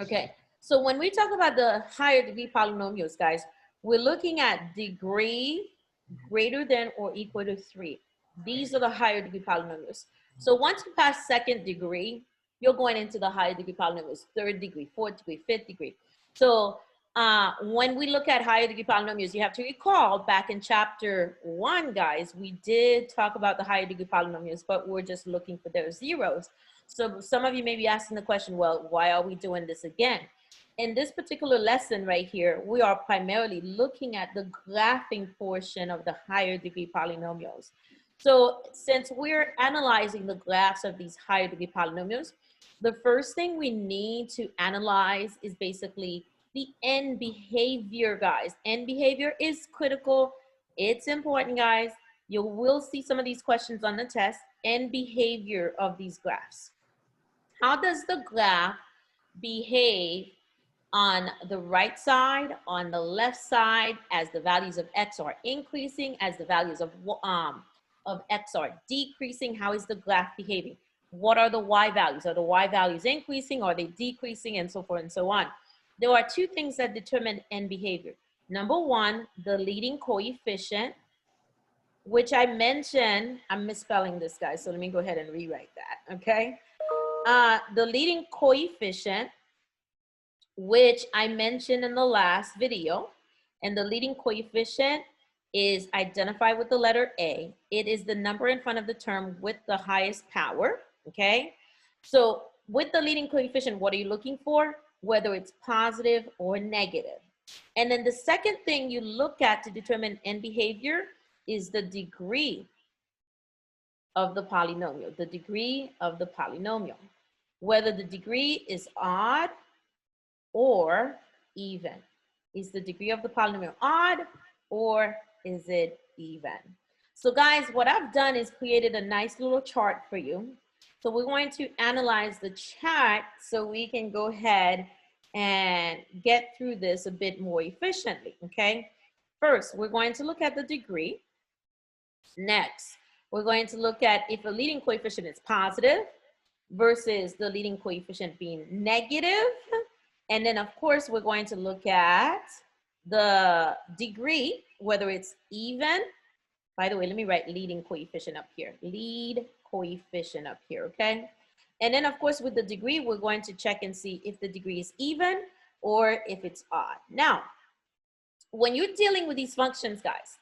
Okay, so when we talk about the higher degree polynomials, guys, we're looking at degree greater than or equal to 3. These are the higher degree polynomials. So once you pass second degree, you're going into the higher degree polynomials, third degree, fourth degree, fifth degree. So when we look at higher degree polynomials, you have to recall back in chapter 1, guys, we did talk about the higher degree polynomials, but we're just looking for their zeros. So some of you may be asking the question, well, why are we doing this again? In this particular lesson right here, we are primarily looking at the graphing portion of the higher degree polynomials. So since we're analyzing the graphs of these higher degree polynomials, the first thing we need to analyze is basically the end behavior, guys. End behavior is critical. It's important, guys. You will see some of these questions on the test. End behavior of these graphs. How does the graph behave on the right side, on the left side, as the values of x are increasing, as the values of x are decreasing? How is the graph behaving? What are the y values? Are the y values increasing? Are they decreasing? And so forth and so on. There are two things that determine end behavior. Number one, the leading coefficient, which I mentioned. I'm misspelling this, guys, so let me go ahead and rewrite that, okay? The leading coefficient, which I mentioned in the last video, and the leading coefficient is identified with the letter A. It is the number in front of the term with the highest power, okay? So with the leading coefficient, what are you looking for? Whether it's positive or negative. And then the second thing you look at to determine end behavior is the degree of the polynomial, the degree of the polynomial. Whether the degree is odd or even. Is the degree of the polynomial odd or is it even? So guys, what I've done is created a nice little chart for you. So we're going to analyze the chart so we can go ahead and get through this a bit more efficiently, okay? First, we're going to look at the degree. Next, we're going to look at if the leading coefficient is positive versus the leading coefficient being negative. And then, of course, we're going to look at the degree, whether it's even. By the way, let me write leading coefficient up here. Lead coefficient up here, okay? And then, of course, with the degree, we're going to check and see if the degree is even or if it's odd. Now, when you're dealing with these functions, guys,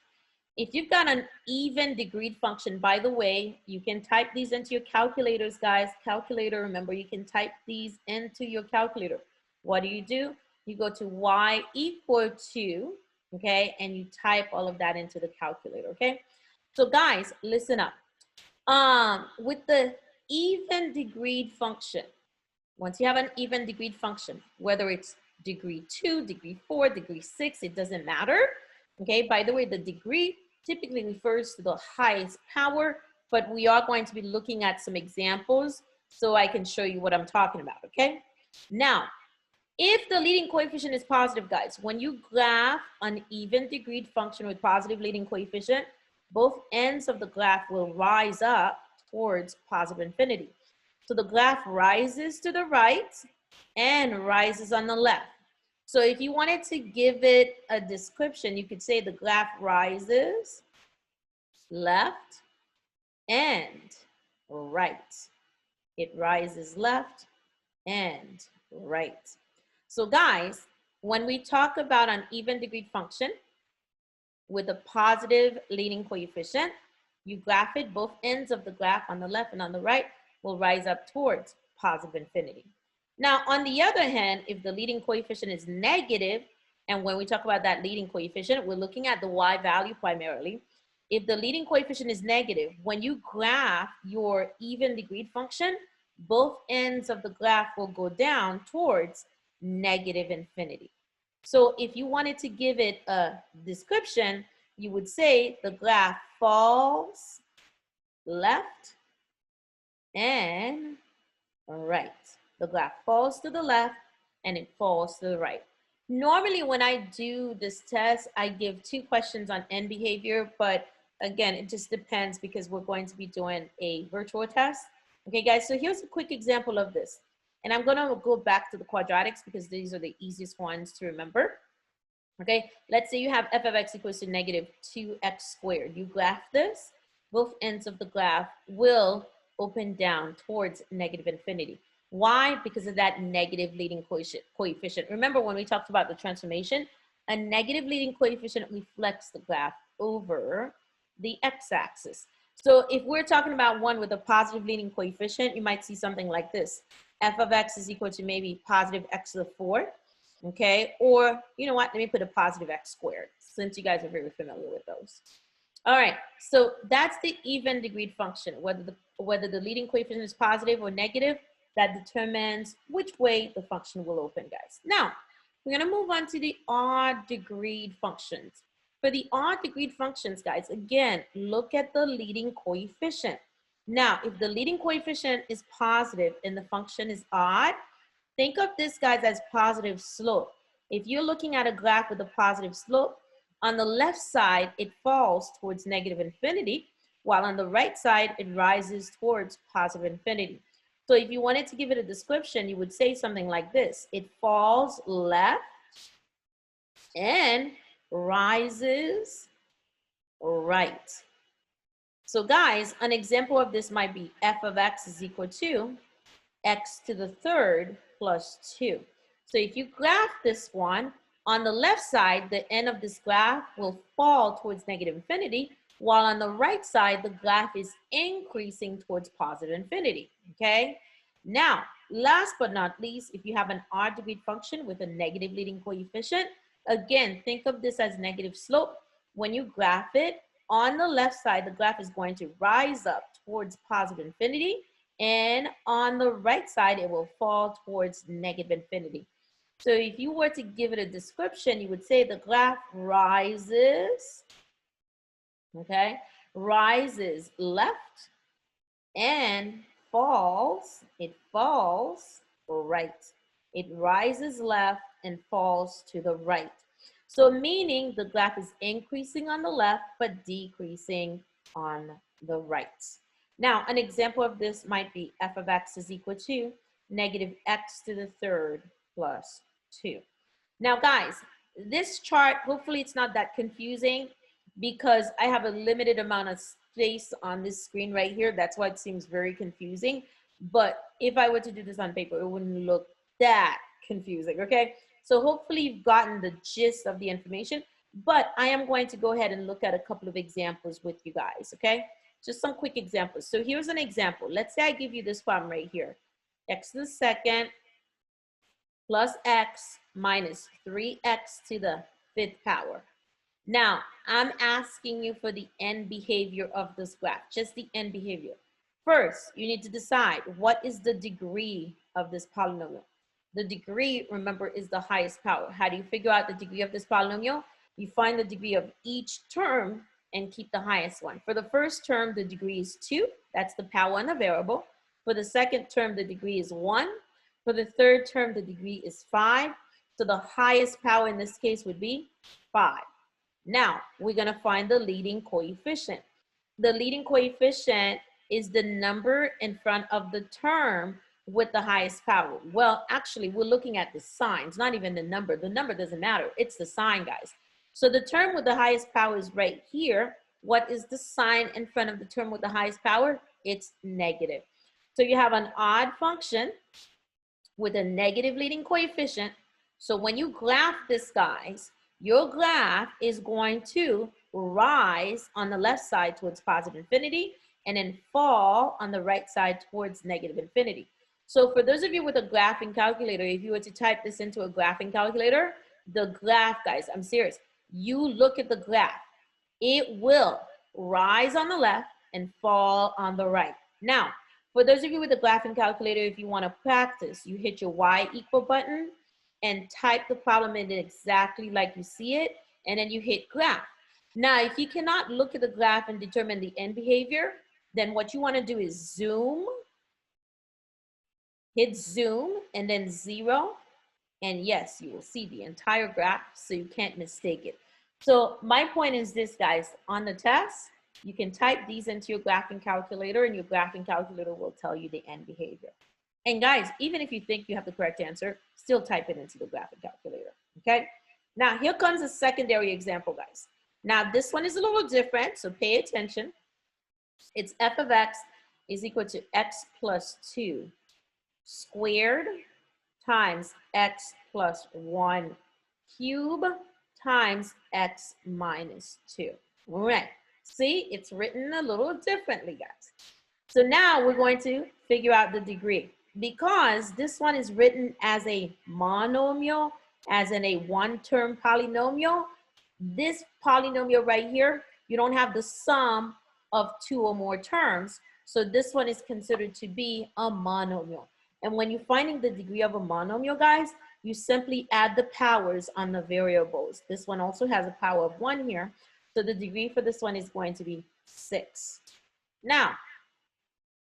if you've got an even degreed function, by the way, you can type these into your calculators, guys. Calculator, remember, you can type these into your calculator. What do? You go to y equal to, okay, and you type all of that into the calculator, okay? So guys, listen up. With the even degreed function, once you have an even degreed function, whether it's degree 2, degree 4, degree 6, it doesn't matter, okay? By the way, the degree typically refers to the highest power, but we are going to be looking at some examples so I can show you what I'm talking about, okay? Now, if the leading coefficient is positive, guys, when you graph an even degreed function with positive leading coefficient, both ends of the graph will rise up towards positive infinity. So the graph rises to the right and rises on the left. So if you wanted to give it a description, you could say the graph rises left and right. It rises left and right. So guys, when we talk about an even degreed function with a positive leading coefficient, you graph it, both ends of the graph on the left and on the right will rise up towards positive infinity. Now, on the other hand, if the leading coefficient is negative, and when we talk about that leading coefficient, we're looking at the y value primarily. If the leading coefficient is negative, when you graph your even degreed function, both ends of the graph will go down towards negative infinity. So if you wanted to give it a description, you would say the graph falls left and right. The graph falls to the left and it falls to the right. Normally when I do this test, I give 2 questions on end behavior, but again, it just depends because we're going to be doing a virtual test. Okay, guys, so here's a quick example of this. And I'm gonna go back to the quadratics because these are the easiest ones to remember. Okay, let's say you have f of x equals to negative 2x squared. You graph this, both ends of the graph will open down towards negative infinity. Why? Because of that negative leading coefficient. Remember when we talked about the transformation, a negative leading coefficient reflects the graph over the x-axis. So if we're talking about one with a positive leading coefficient, you might see something like this. F of x is equal to maybe positive x to the 4th. Okay, or you know what, let me put a positive x squared since you guys are very familiar with those. All right, so that's the even degreed function. Whether the leading coefficient is positive or negative, that determines which way the function will open, guys. Now, we're gonna move on to the odd degreed functions. For the odd degreed functions, guys, again, look at the leading coefficient. Now, if the leading coefficient is positive and the function is odd, think of this, guys, as positive slope. If you're looking at a graph with a positive slope, on the left side, it falls towards negative infinity, while on the right side, it rises towards positive infinity. So if you wanted to give it a description, you would say something like this. It falls left and rises right. So guys, an example of this might be f of x is equal to x to the 3rd plus 2. So if you graph this one, on the left side, the end of this graph will fall towards negative infinity, while on the right side, the graph is increasing towards positive infinity, okay? Now, last but not least, if you have an odd degreed function with a negative leading coefficient, again, think of this as negative slope. When you graph it, on the left side, the graph is going to rise up towards positive infinity, and on the right side, it will fall towards negative infinity. So if you were to give it a description, you would say the graph rises, okay, rises left and falls, it falls right. It rises left and falls to the right. So meaning the graph is increasing on the left, but decreasing on the right. Now, an example of this might be f of x is equal to negative x to the 3rd plus 2. Now, guys, this chart, hopefully it's not that confusing because I have a limited amount of space on this screen right here. That's why it seems very confusing. But if I were to do this on paper, it wouldn't look that confusing, okay? So hopefully you've gotten the gist of the information, but I am going to go ahead and look at a couple of examples with you guys, okay? Just some quick examples. So here's an example. Let's say I give you this problem right here. X to the 2nd plus x minus 3x to the 5th power. Now, I'm asking you for the end behavior of this graph, just the end behavior. First, you need to decide what is the degree of this polynomial. The degree, remember, is the highest power. How do you figure out the degree of this polynomial? You find the degree of each term and keep the highest one. For the first term, the degree is 2. That's the power on the variable. For the second term, the degree is 1. For the third term, the degree is 5. So the highest power in this case would be 5. Now, we're going to find the leading coefficient. The leading coefficient is the number in front of the term with the highest power. Well, actually, we're looking at the signs, not even the number. The number doesn't matter. It's the sign, guys. So the term with the highest power is right here. What is the sign in front of the term with the highest power? It's negative. So you have an odd function with a negative leading coefficient. So when you graph this, guys, your graph is going to rise on the left side towards positive infinity and then fall on the right side towards negative infinity. So for those of you with a graphing calculator, if you were to type this into a graphing calculator, the graph, guys, I'm serious, you look at the graph, it will rise on the left and fall on the right. Now, for those of you with a graphing calculator, if you want to practice, you hit your Y equal button and type the problem in exactly like you see it, and then you hit graph. Now, if you cannot look at the graph and determine the end behavior, then what you want to do is zoom, hit zoom, and then 0. And yes, you will see the entire graph, so you can't mistake it. So my point is this, guys, on the test, you can type these into your graphing calculator and your graphing calculator will tell you the end behavior. And guys, even if you think you have the correct answer, still type it into the graphic calculator, okay? Now, here comes a secondary example, guys. Now, this one is a little different, so pay attention. It's f of x is equal to x plus 2 squared times x plus 1 cube times x minus 2. All right, see, it's written a little differently, guys. So now we're going to figure out the degree. Because this one is written as a monomial, as in a one-term polynomial, this polynomial right here, you don't have the sum of 2 or more terms. So this one is considered to be a monomial. And when you're finding the degree of a monomial, guys, you simply add the powers on the variables. This one also has a power of 1 here. So the degree for this one is going to be 6. Now,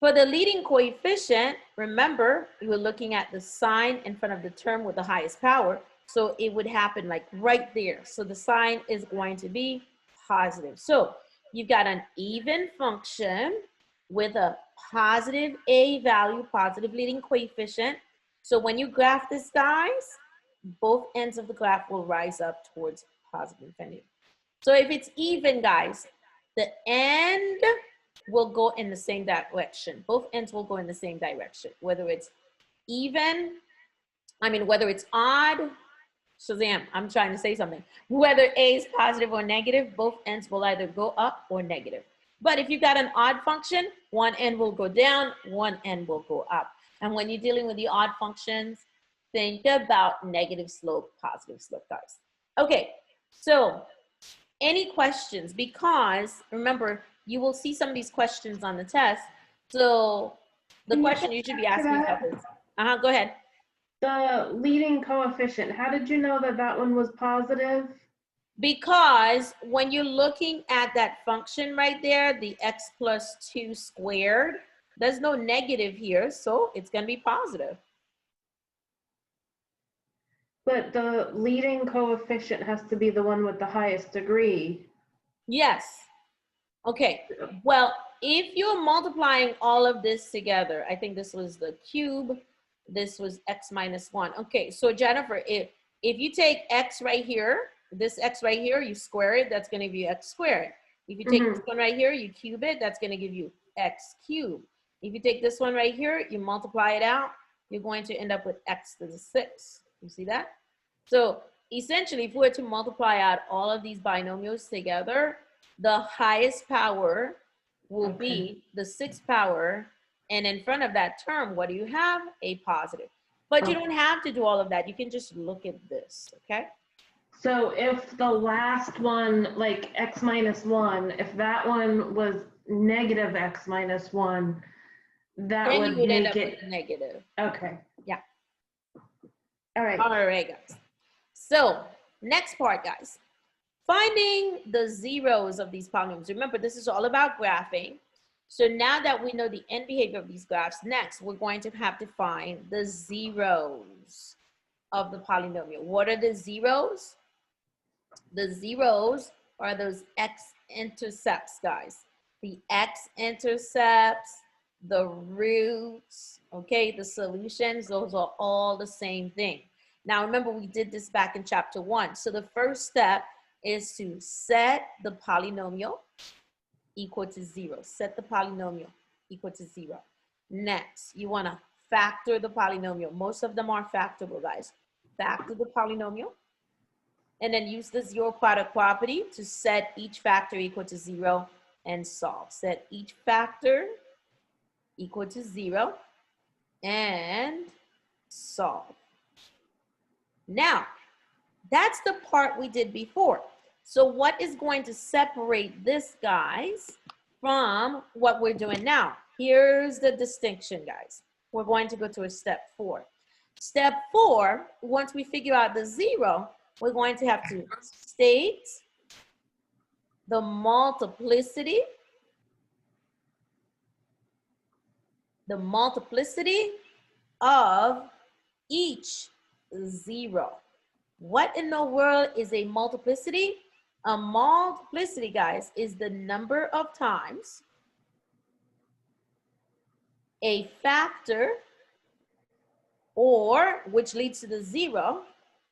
for the leading coefficient, remember, we were looking at the sign in front of the term with the highest power. So it would happen like right there. So the sign is going to be positive. So you've got an even function with a positive A value, positive leading coefficient. So when you graph this, guys, both ends of the graph will rise up towards positive infinity. So if it's even, guys, the end will go in the same direction. Both ends will go in the same direction, whether it's even, whether it's odd, Shazam, I'm trying to say something. Whether A is positive or negative, both ends will either go up or negative. But if you've got an odd function, one end will go down, one end will go up. And when you're dealing with the odd functions, think about negative slope, positive slope, guys. Okay, so any questions? Because remember, you will see some of these questions on the test. So the question you should be asking yourself is, go ahead. The leading coefficient, how did you know that that one was positive? Because when you're looking at that function right there, the x plus 2 squared, there's no negative here, so it's going to be positive. But the leading coefficient has to be the one with the highest degree. Yes. Okay. Well, if you're multiplying all of this together, I think this was the cube, this was x minus 1. Okay, so Jennifer, if you take x right here, this x right here, you square it, that's going to give you x squared. If you take this one right here, you cube it, that's going to give you x cubed. If you take this one right here, you multiply it out, you're going to end up with x to the 6. You see that? So essentially, if we were to multiply out all of these binomials together, the highest power will be the 6th power. And in front of that term, what do you have? A positive. But you don't have to do all of that. You can just look at this, okay? So if the last one, like x minus 1, if that one was negative x minus 1, that then would you would end make up it with a negative. Okay. Yeah. All right. All right, guys. So next part, guys. Finding the zeros of these polynomials. Remember, this is all about graphing. So now that we know the end behavior of these graphs, next we're going to have to find the zeros of the polynomial. What are the zeros? The zeros are those x-intercepts, guys. The x-intercepts, the roots, okay, the solutions, those are all the same thing. Now remember, we did this back in chapter 1. So the first step is to set the polynomial equal to 0. Set the polynomial equal to 0. Next, you want to factor the polynomial. Most of them are factorable, guys. Factor the polynomial. And then use the zero product property to set each factor equal to 0 and solve. Set each factor equal to 0 and solve. Now, that's the part we did before. So what is going to separate this, guys, from what we're doing now? Here's the distinction, guys. We're going to go to a step 4. Step 4, once we figure out the 0, we're going to have to state the multiplicity of each 0. What in the world is a multiplicity? A multiplicity, guys, is the number of times a factor or which leads to the 0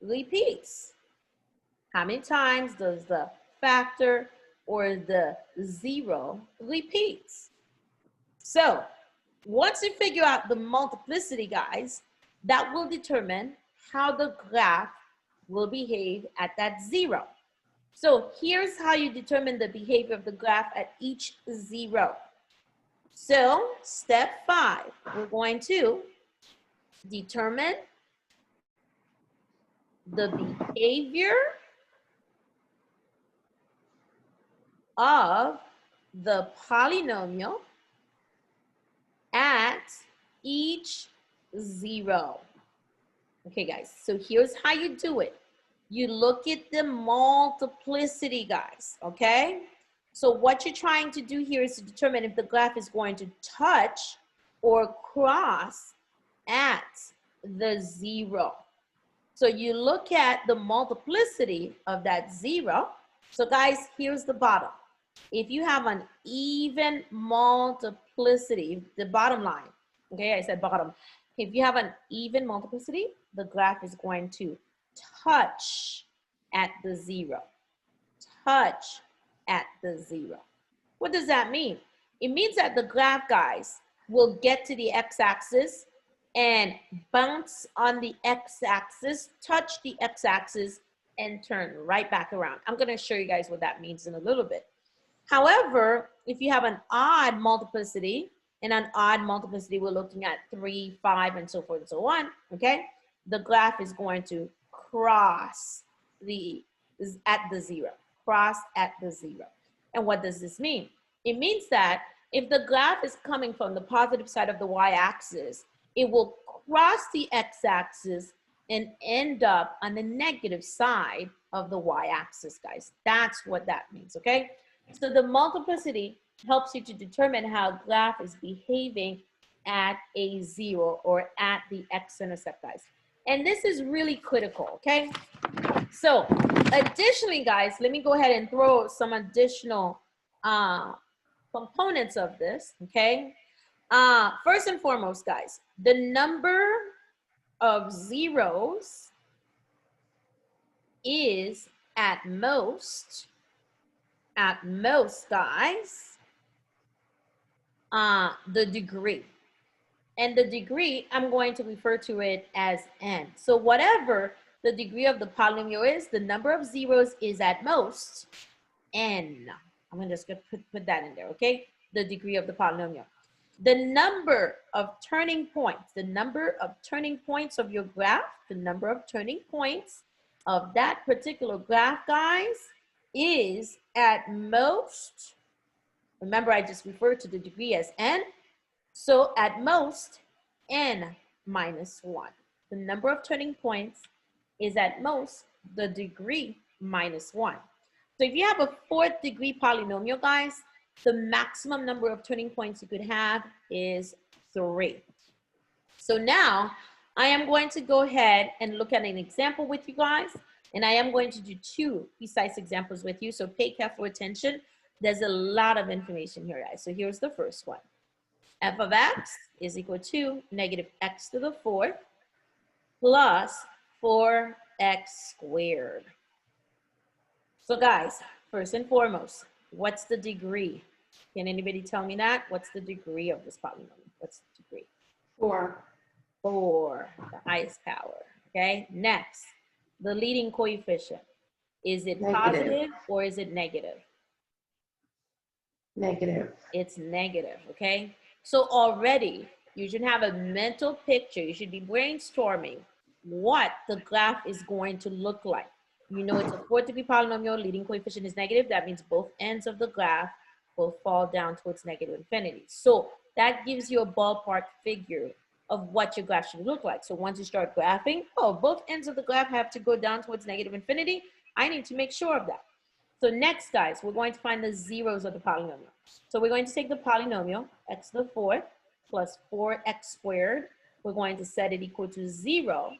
repeats. How many times does the factor or the 0 repeats? So once you figure out the multiplicity, guys, that will determine how the graph will behave at that 0. So here's how you determine the behavior of the graph at each 0. So step 5, we're going to determine the behavior of the polynomial at each 0. Okay, guys, so here's how you do it. You look at the multiplicity, guys, okay? So what you're trying to do here is to determine if the graph is going to touch or cross at the 0. So you look at the multiplicity of that 0. So guys, here's the bottom. If you have an even multiplicity, the bottom line, okay, I said bottom. If you have an even multiplicity, the graph is going to touch at the 0. Touch at the 0. What does that mean? It means that the graph, guys, will get to the x-axis and bounce on the x-axis, touch the x-axis, and turn right back around. I'm going to show you guys what that means in a little bit. However, if you have an odd multiplicity, and an odd multiplicity, we're looking at 3, 5, and so forth and so on, okay? The graph is going to cross at the 0. Cross at the 0. And what does this mean? It means that if the graph is coming from the positive side of the y-axis, it will cross the x-axis and end up on the negative side of the y-axis, guys. That's what that means, okay? So the multiplicity helps you to determine how graph is behaving at a 0 or at the x-intercept, guys. And this is really critical, okay? So additionally, guys, let me go ahead and throw some additional components of this, okay? First and foremost, guys, the number of zeros is at most, guys, the degree. And the degree, I'm going to refer to it as n. So whatever the degree of the polynomial is, the number of zeros is at most n. I'm going to just put that in there, okay? The degree of the polynomial. The number of turning points, the number of turning points of your graph, the number of turning points of that particular graph, guys, is at most, remember I just referred to the degree as n, so at most n minus 1. The number of turning points is at most the degree minus 1. So if you have a 4th degree polynomial, guys, the maximum number of turning points you could have is 3. So now I am going to go ahead and look at an example with you guys, and I am going to do 2 precise examples with you, so pay careful attention. There's a lot of information here, guys. So here's the first one. F of x is equal to negative x to the 4th plus 4x squared. So guys, first and foremost, what's the degree? Can anybody tell me that? What's the degree of this polynomial? What's the degree? 4. 4, the highest power. Okay, next, the leading coefficient. Is it positive or is it negative? Negative. It's negative, okay? So already you should have a mental picture. You should be brainstorming what the graph is going to look like. You know it's a 4th degree polynomial, leading coefficient is negative. That means both ends of the graph will fall down towards negative infinity. So that gives you a ballpark figure of what your graph should look like. So once you start graphing, oh, both ends of the graph have to go down towards negative infinity. I need to make sure of that. So next, guys, we're going to find the zeros of the polynomial. So we're going to take the polynomial, x to the 4th plus 4x squared. We're going to set it equal to 0.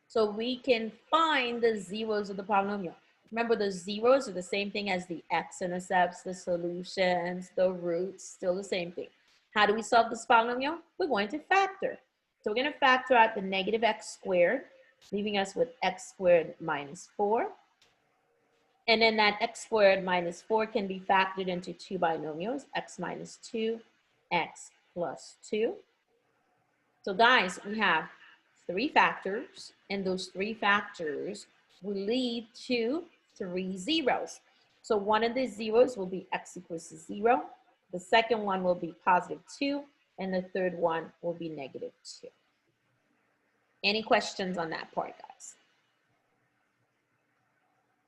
So we can find the zeros of the polynomial. Remember, the zeros are the same thing as the x-intercepts, the solutions, the roots, still the same thing. How do we solve this polynomial? We're going to factor. So we're going to factor out the negative x squared, leaving us with x squared minus 4. And then that x squared minus 4 can be factored into two binomials, x minus 2, x plus 2. So guys, we have three factors, and those three factors will lead to three zeros. So one of the zeros will be x equals to 0. The second one will be positive 2, and the third one will be negative 2. Any questions on that part, guys?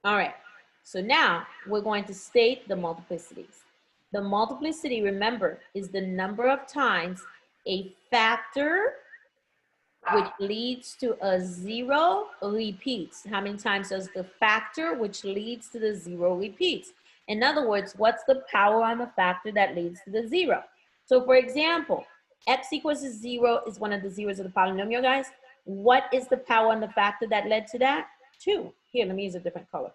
All right, so now we're going to state the multiplicities. The multiplicity, remember, is the number of times a factor which leads to a 0 repeats. How many times does the factor which leads to the 0 repeats? In other words, what's the power on the factor that leads to the 0? So for example, x equals to 0 is one of the zeros of the polynomial, guys. What is the power on the factor that led to that? 2. Here, let me use a different color.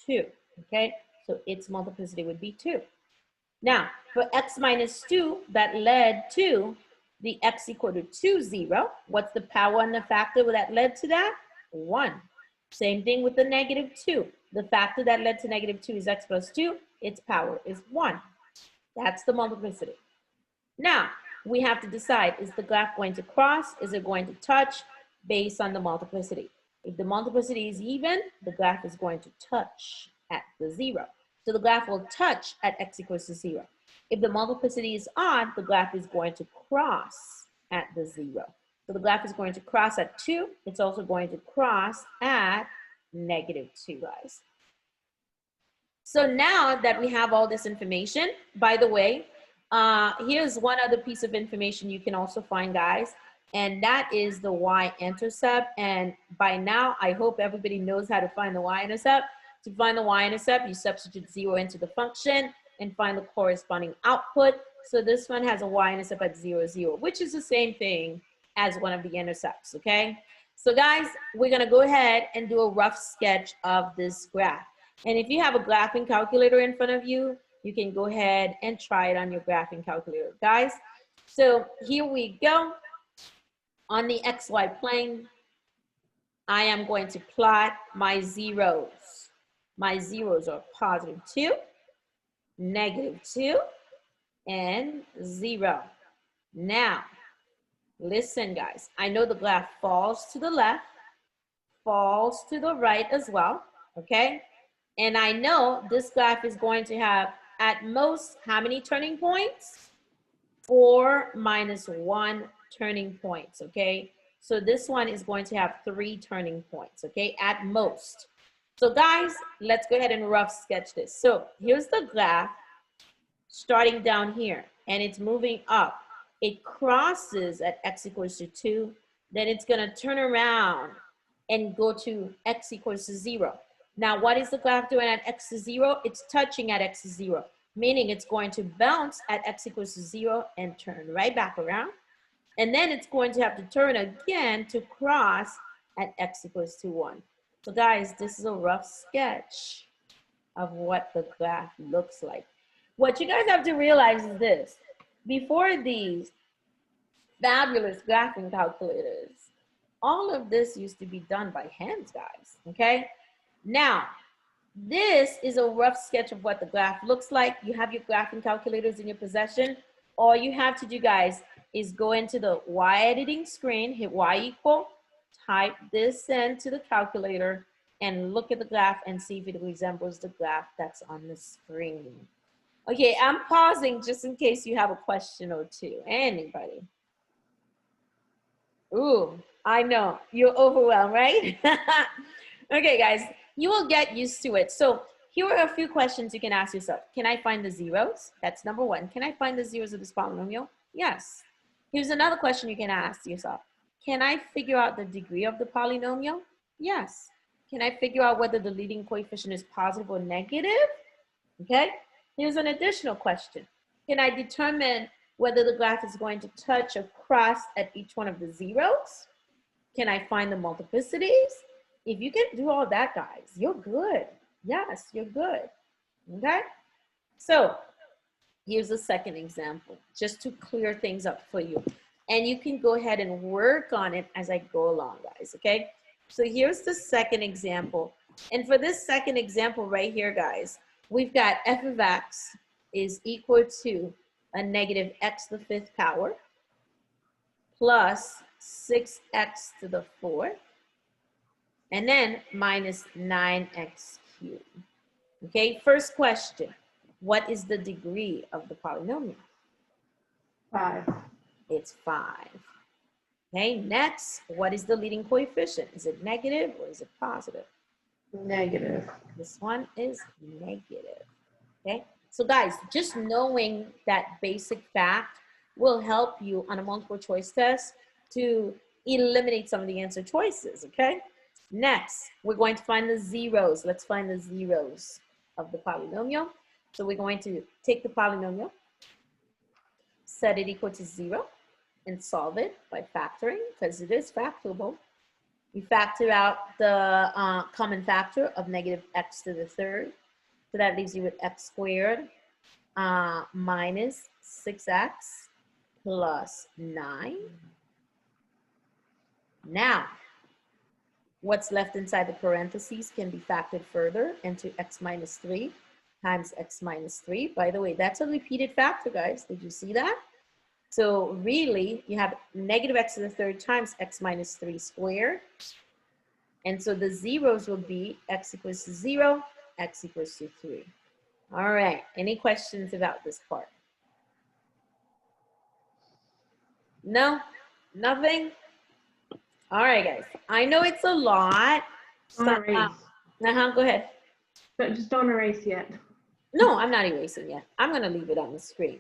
2, okay? So its multiplicity would be 2. Now, for x minus 2 that led to the x equal to 2, 0, what's the power on the factor that led to that? 1. Same thing with the negative 2. The factor that led to negative 2 is x plus 2. Its power is 1. That's the multiplicity. Now, we have to decide, is the graph going to cross? Is it going to touch? Based on the multiplicity. If the multiplicity is even, the graph is going to touch at the 0. So the graph will touch at x equals to 0. If the multiplicity is odd, the graph is going to cross at the 0. So the graph is going to cross at 2. It's also going to cross at negative 2, guys. So now that we have all this information, by the way, here's one other piece of information you can also find, guys, and that is the y-intercept. And by now, I hope everybody knows how to find the y-intercept. To find the y-intercept, you substitute 0 into the function and find the corresponding output. So this one has a y-intercept at 0, 0, which is the same thing as one of the intercepts, okay? So guys, we're gonna go ahead and do a rough sketch of this graph. And if you have a graphing calculator in front of you, you can go ahead and try it on your graphing calculator, guys. So here we go. On the XY plane, I am going to plot my zeros. My zeros are positive 2, negative 2, and 0. Now, listen, guys. I know the graph falls to the left, falls to the right as well, okay? And I know this graph is going to have at most how many turning points? 4 minus 1 turning points, okay? So this one is going to have 3 turning points, okay, at most. So guys, let's go ahead and rough sketch this. So here's the graph starting down here, and it's moving up. It crosses at x equals to 2, then it's gonna turn around and go to x equals to 0. Now, what is the graph doing at x is 0? It's touching at x is 0, meaning it's going to bounce at x equals to 0 and turn right back around. And then it's going to have to turn again to cross at x equals to 1. So guys, this is a rough sketch of what the graph looks like. What you guys have to realize is this. Before these fabulous graphing calculators, all of this used to be done by hands, guys, okay? Now, this is a rough sketch of what the graph looks like. You have your graphing calculators in your possession. All you have to do, guys, is go into the Y editing screen, hit Y equal, type this into the calculator, and look at the graph and see if it resembles the graph that's on the screen. Okay, I'm pausing just in case you have a question or two. Anybody? Ooh, I know, you're overwhelmed, right? Okay, guys, you will get used to it. So here are a few questions you can ask yourself. Can I find the zeros? That's number 1. Can I find the zeros of this polynomial? Yes. Here's another question you can ask yourself. Can I figure out the degree of the polynomial? Yes. Can I figure out whether the leading coefficient is positive or negative? Okay. Here's an additional question. Can I determine whether the graph is going to touch or cross at each one of the zeros? Can I find the multiplicities? If you can do all that, guys, you're good. Yes, you're good. Okay. So here's a second example, just to clear things up for you. and you can go ahead and work on it as I go along, guys, okay? So here's the second example. And for this second example right here, guys, we've got f of x is equal to a negative x to the fifth power plus 6x to the fourth, and then minus 9x cubed. Okay, first question. What is the degree of the polynomial? 5. It's 5. Okay, next, what is the leading coefficient? Is it negative or is it positive? Negative. This one is negative. Okay, so guys, just knowing that basic fact will help you on a multiple choice test to eliminate some of the answer choices, okay? Next, we're going to find the zeros. Let's find the zeros of the polynomial. So we're going to take the polynomial, set it equal to 0, and solve it by factoring, because it is factorable. We factor out the common factor of negative x to the third. So that leaves you with x squared minus 6x plus 9. Now, what's left inside the parentheses can be factored further into x minus 3 times x minus 3. By the way, that's a repeated factor, guys. Did you see that? So really, you have negative x to the third times x minus 3 squared. And so the zeros will be x equals to 0, x equals to 3. All right, any questions about this part? No? Nothing? All right, guys. I know it's a lot. Don't erase. Go ahead. But just don't erase yet. No, I'm not erasing yet. I'm going to leave it on the screen.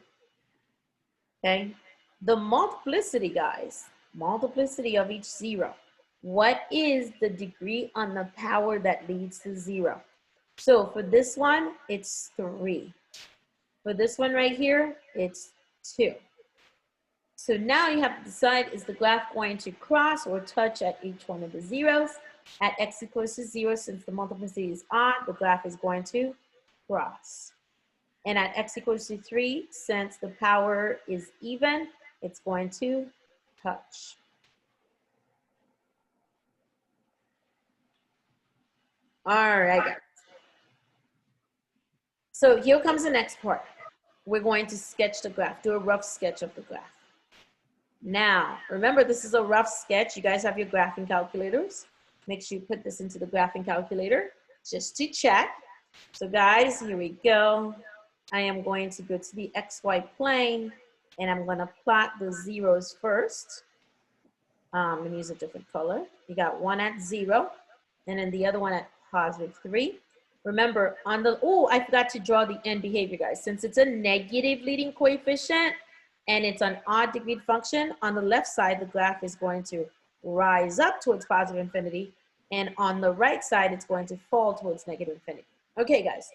Okay? The multiplicity, guys, multiplicity of each zero. What is the degree on the power that leads to 0? So for this one, it's 3. For this one right here, it's 2. So now you have to decide, is the graph going to cross or touch at each one of the zeros? At x equals to 0, since the multiplicity is odd, the graph is going to cross. And at x equals to 3, since the power is even, it's going to touch. All right, guys. So here comes the next part. We're going to sketch the graph, do a rough sketch of the graph. Now, remember, this is a rough sketch. You guys have your graphing calculators. Make sure you put this into the graphing calculator just to check. So guys, here we go. I am going to go to the XY plane and I'm going to plot the zeros first. Let me use a different color. You got one at 0 and then the other one at positive 3. Remember on the, oh, I forgot to draw the end behavior, guys. Since it's a negative leading coefficient and it's an odd degree function, on the left side, the graph is going to rise up towards positive infinity. And on the right side, it's going to fall towards negative infinity. Okay, guys.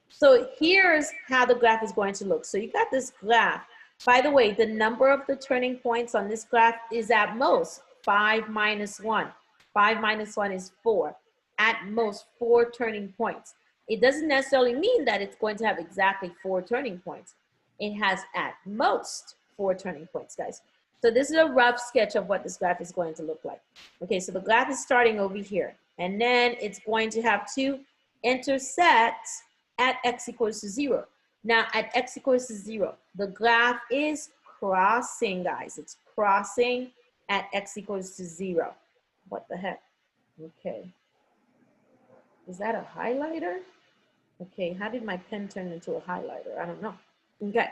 So here's how the graph is going to look. So you got this graph. By the way, the number of the turning points on this graph is at most 5 minus 1. 5 minus 1 is 4. At most 4 turning points. It doesn't necessarily mean that it's going to have exactly 4 turning points. It has at most 4 turning points, guys. So this is a rough sketch of what this graph is going to look like. Okay, so the graph is starting over here. And then it's going to have to intersect at x equals to 0. Now at x equals to 0, the graph is crossing, guys. It's crossing at x equals to 0. What the heck? Okay. Is that a highlighter? Okay, how did my pen turn into a highlighter? I don't know. Okay.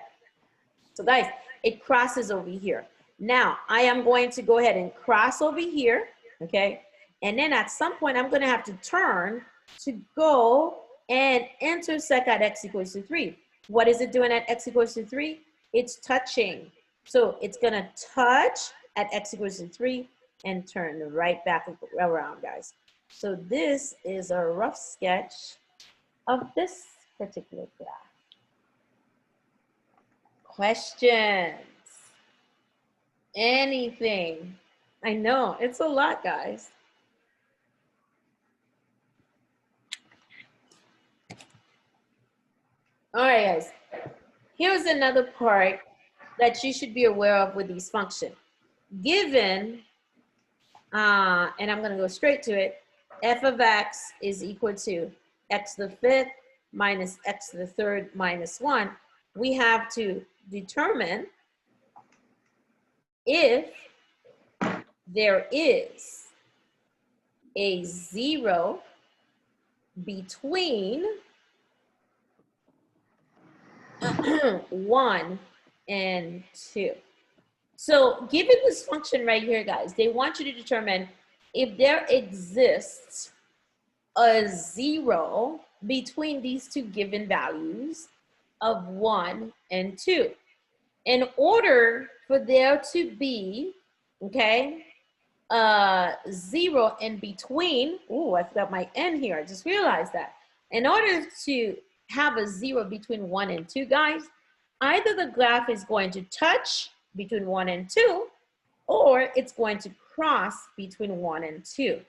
So guys, it crosses over here. Now I am going to go ahead and cross over here. Okay. And then at some point, I'm going to have to turn to go and intersect at x equals to 3. What is it doing at x equals to 3? It's touching. So it's going to touch at x equals to 3 and turn right back around, guys. So this is a rough sketch of this particular graph. Questions? Anything? I know, it's a lot, guys. All right, guys. Here's another part that you should be aware of with these functions. given, and I'm going to go straight to it, f of x is equal to x to the fifth minus x to the third minus 1, we have to determine if there is a 0 between 1 and 2. So given this function right here, guys, they want you to determine if there exists a 0 between these two given values of 1 and 2. In order for there to be, okay, 0 in between, oh, I forgot my n here, I just realized that. In order to have a 0 between 1 and 2, guys, either the graph is going to touch between 1 and 2, or it's going to cross between 1 and 2.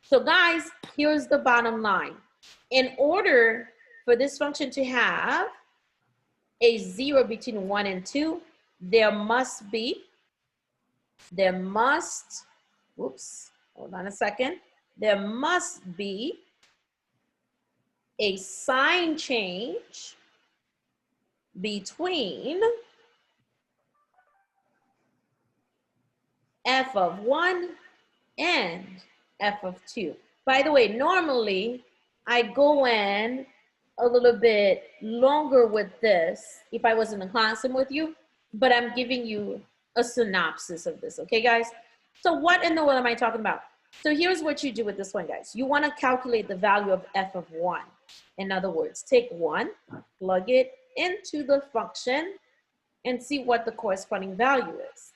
So guys, here's the bottom line. In order for this function to have a 0 between 1 and 2, there must, whoops, hold on a second. There must be a sign change between f of 1 and f of 2. By the way, normally I go in a little bit longer with this if I was in the classroom with you, but I'm giving you a synopsis of this, okay, guys? So what in the world am I talking about? So here's what you do with this one, guys. You want to calculate the value of f of 1. In other words, take 1, plug it into the function, and see what the corresponding value is.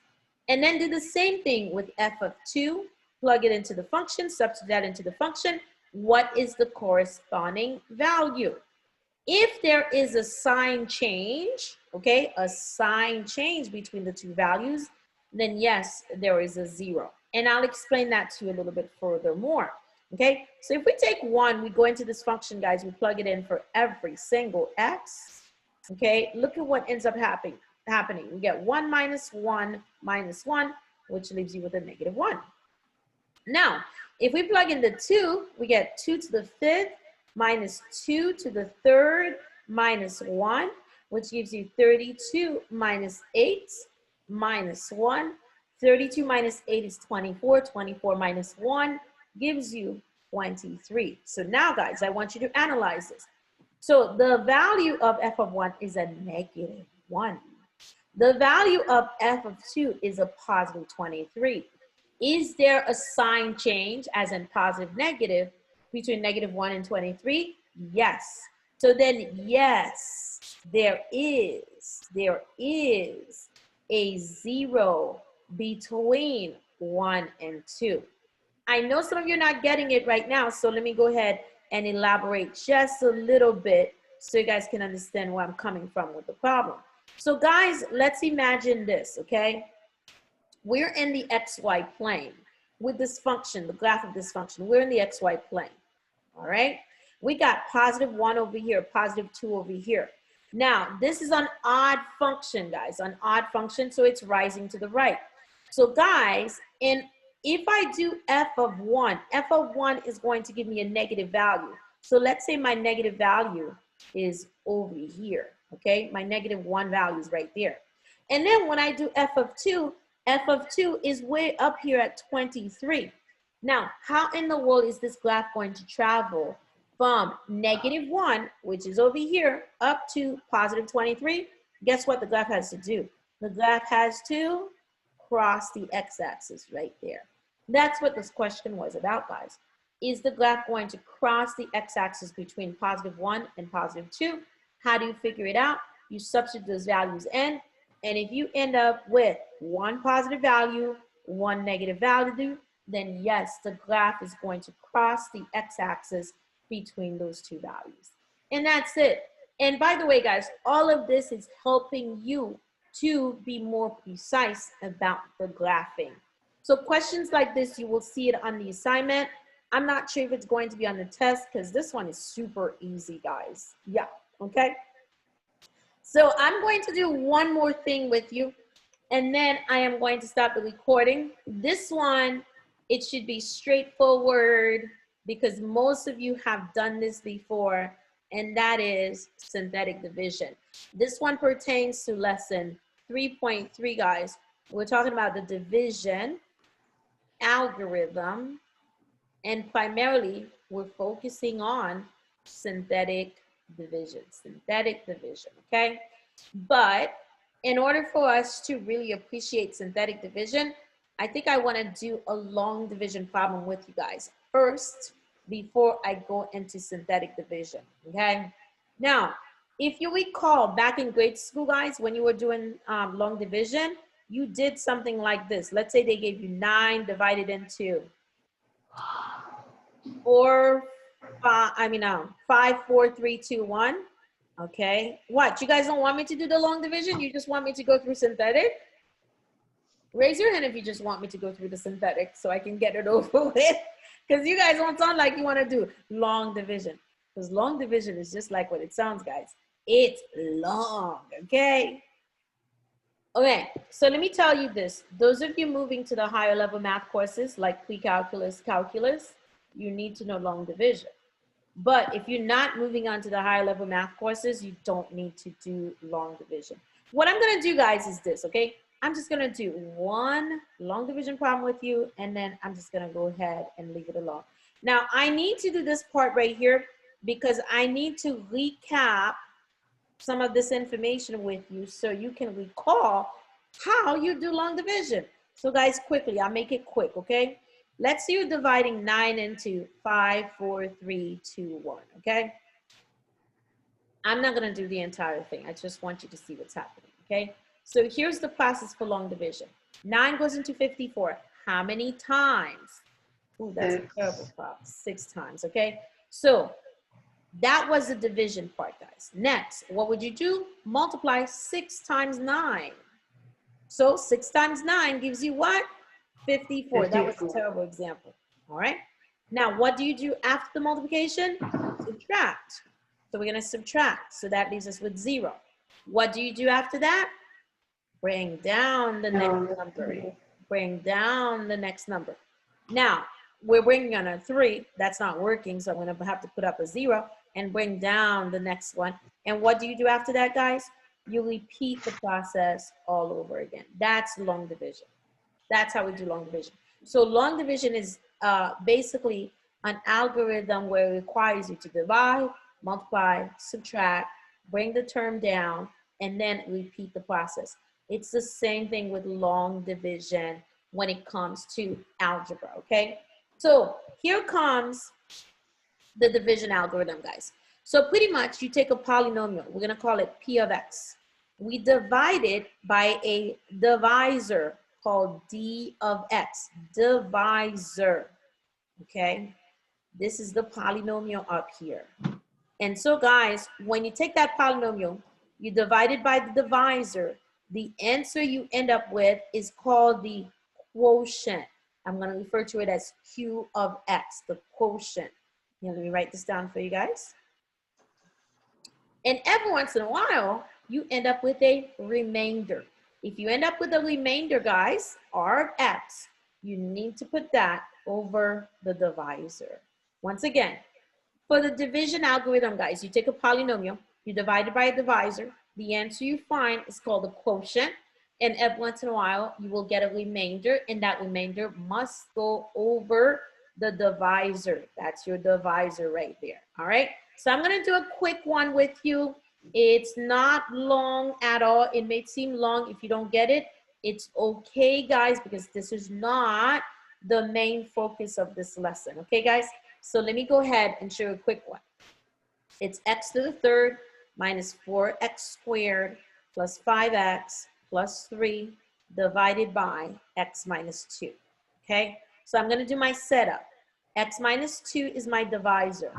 And then do the same thing with f of 2, plug it into the function, substitute that into the function. What is the corresponding value? If there is a sign change, okay, a sign change between the two values, then yes, there is a 0. And I'll explain that to you a little bit furthermore, okay? So if we take 1, we go into this function, guys, we plug it in for every single x, okay? Look at what ends up happening. We get 1 minus 1 minus 1, which leaves you with a negative 1. Now, if we plug in the 2, we get 2 to the 5th minus 2 to the 3rd minus 1, which gives you 32 minus 8 minus 1. 32 minus 8 is 24. 24 minus 1 gives you 23. So now, guys, I want you to analyze this. So the value of f of 1 is a negative 1. The value of f of 2 is a positive 23. Is there a sign change, as in positive, negative, between negative 1 and 23? Yes. So then, yes, there is a 0 between 1 and 2. I know some of you are not getting it right now, so let me go ahead and elaborate just a little bit so you guys can understand where I'm coming from with the problem. So guys, let's imagine this, okay? We're in the XY plane with this function, the graph of this function. We're in the XY plane, all right? We got positive 1 over here, positive 2 over here. Now, this is an odd function, guys, an odd function, so it's rising to the right. So guys, if I do f of 1 is going to give me a negative value. So let's say my negative value is over here, okay? My negative 1 value is right there. And then when I do f of 2 is way up here at 23. Now, how in the world is this graph going to travel from negative 1, which is over here, up to positive 23? Guess what the graph has to do? The graph has to cross the x-axis right there. That's what this question was about, guys. Is the graph going to cross the x-axis between positive 1 and positive 2? How do you figure it out? You substitute those values in, and if you end up with 1 positive value, 1 negative value, then yes, the graph is going to cross the x-axis between those two values. And that's it. And by the way, guys, all of this is helping you to be more precise about the graphing. So questions like this, you will see it on the assignment. I'm not sure if it's going to be on the test because this one is super easy, guys. Yeah, okay. So I'm going to do one more thing with you. And then I am going to stop the recording. This one, it should be straightforward because most of you have done this before, and that is synthetic division. This one pertains to lesson 3.3, guys. We're talking about the division algorithm, and primarily we're focusing on synthetic division, okay? But in order for us to really appreciate synthetic division, I think I want to do a long division problem with you guys first before I go into synthetic division, okay? Now, if you recall back in grade school, guys, when you were doing long division, you did something like this. Let's say they gave you 9 divided into 5, 4, 3, 2, 1. Okay, what? You guys don't want me to do the long division? You just want me to go through synthetic? Raise your hand if you just want me to go through the synthetic so I can get it over with. Because you guys don't sound like you want to do long division. Because long division is just like what it sounds, guys. It's long, okay? Okay, so let me tell you this. Those of you moving to the higher level math courses like pre-calculus, calculus, you need to know long division. But if you're not moving on to the higher level math courses, you don't need to do long division. What I'm gonna do, guys, is this, okay? I'm just gonna do one long division problem with you, and then I'm just gonna go ahead and leave it alone. Now, I need to do this part right here because I need to recap some of this information with you so you can recall how you do long division. So guys, quickly, I'll make it quick, okay? Let's see you dividing 9 into 5, 4, 3, 2, 1, okay? I'm not gonna do the entire thing. I just want you to see what's happening, okay? So here's the process for long division. 9 goes into 54. How many times? Ooh, that's a terrible problem. 6 times, okay? So that was the division part, guys. Next, what would you do? Multiply 6 times 9. So 6 times 9 gives you what? 54. That was a terrible example. All right. Now, what do you do after the multiplication? Subtract. So we're going to subtract. So that leaves us with 0. What do you do after that? Bring down the next number. Bring down the next number. Now, we're bringing on a 3. That's not working. So I'm going to have to put up a 0 and bring down the next one. And what do you do after that, guys? You repeat the process all over again. That's long division. That's how we do long division. So long division is basically an algorithm where it requires you to divide, multiply, subtract, bring the term down, and then repeat the process. It's the same thing with long division when it comes to algebra, okay? So here comes the division algorithm, guys. So pretty much you take a polynomial. We're going to call it P of X. We divide it by a divisor called D of X, divisor, okay? This is the polynomial up here. And so guys, when you take that polynomial, you divide it by the divisor, the answer you end up with is called the quotient. I'm gonna refer to it as Q of X, the quotient. Here, let me write this down for you guys. And every once in a while, you end up with a remainder. If you end up with a remainder, guys, R of X, you need to put that over the divisor. Once again, for the division algorithm, guys, you take a polynomial, you divide it by a divisor. The answer you find is called the quotient. And every once in a while, you will get a remainder, and that remainder must go over the divisor. That's your divisor right there, all right? So I'm gonna do a quick one with you. It's not long at all. It may seem long if you don't get it. It's okay, guys, because this is not the main focus of this lesson, okay, guys? So let me go ahead and show you a quick one. It's x to the third minus 4x squared plus 5x plus 3 divided by x minus 2, okay? So I'm gonna do my setup. X minus 2 is my divisor.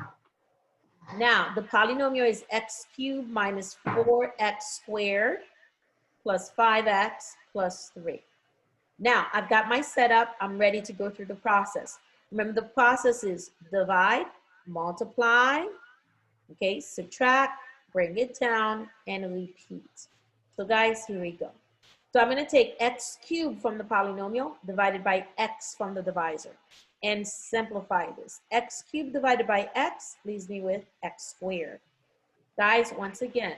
Now, the polynomial is x cubed minus 4x squared plus 5x plus 3. Now, I've got my setup. I'm ready to go through the process. Remember, the process is divide, multiply, okay, subtract, bring it down, and repeat. So guys, here we go. So I'm going to take x cubed from the polynomial divided by x from the divisor and simplify this. X cubed divided by x leaves me with x squared. Guys, once again,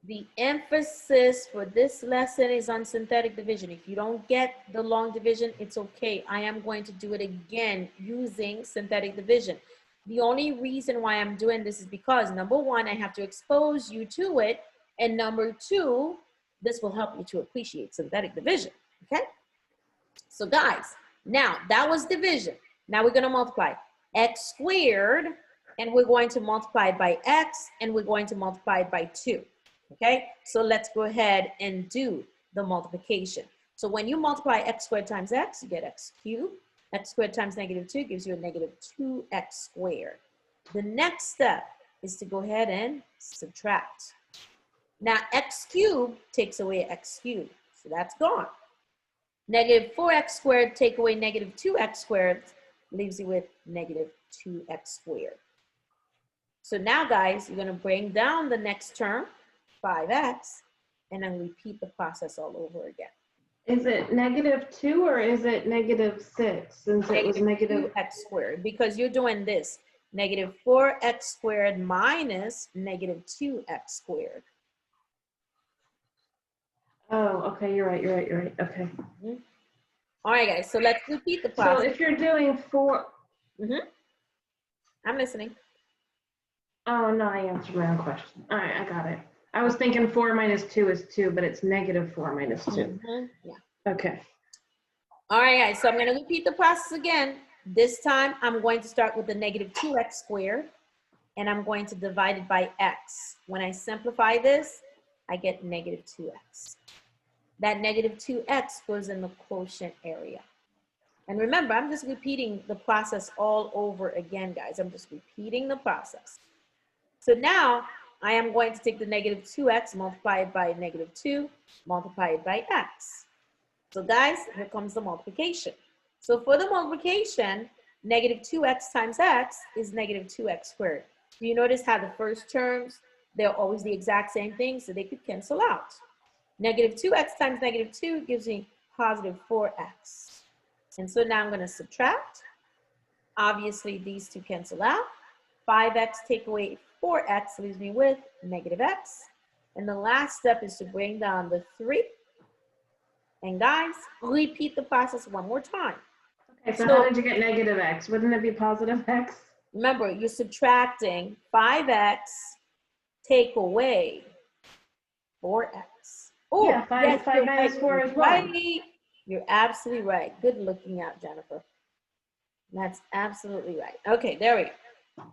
the emphasis for this lesson is on synthetic division. If you don't get the long division, it's okay. I am going to do it again using synthetic division. The only reason why I'm doing this is because, number one, I have to expose you to it, and number two, this will help you to appreciate synthetic division, okay? So guys, now that was division. Now we're gonna multiply x squared, and we're going to multiply it by x, and we're going to multiply it by 2, okay? So let's go ahead and do the multiplication. So when you multiply x squared times x, you get x cubed. X squared times -2 gives you a -2x squared. The next step is to go ahead and subtract. Now, x cubed takes away x cubed, so that's gone. -4x squared take away -2x squared leaves you with -2x squared. So now, guys, you're going to bring down the next term, 5x, and then repeat the process all over again. Is it -2 or is it -6 since it was -2x squared, because you're doing this, -4x squared minus -2x squared. Oh, okay, you're right. Okay. Mm-hmm. All right, guys, so let's repeat the process. So if you're doing 4. Mm-hmm. I'm listening. Oh, no, I answered my own question. All right, I got it. I was thinking 4 minus 2 is 2, but it's -4 minus 2. Mm-hmm. Yeah. Okay. All right, guys, so I'm going to repeat the process again. This time, I'm going to start with the -2x squared, and I'm going to divide it by x. When I simplify this, I get -2x. That -2x goes in the quotient area. And remember, I'm just repeating the process all over again, guys. I'm just repeating the process. So now, I am going to take the -2x, multiply it by -2, multiply it by x. So guys, here comes the multiplication. So for the multiplication, -2x times x is -2x squared. Do you notice how the first terms, they're always the exact same thing, so they could cancel out. -2x times -2 gives me +4x. And so now I'm going to subtract. Obviously, these two cancel out. 5x take away 4x leaves me with -x. And the last step is to bring down the 3. And guys, repeat the process one more time. Okay, so how did you get -x? Wouldn't it be +x? Remember, you're subtracting 5x, take away 4x. Oh, yeah, 5 minus 4 is 1. Right. You're absolutely right. Good looking out, Jennifer. That's absolutely right. Okay, there we go.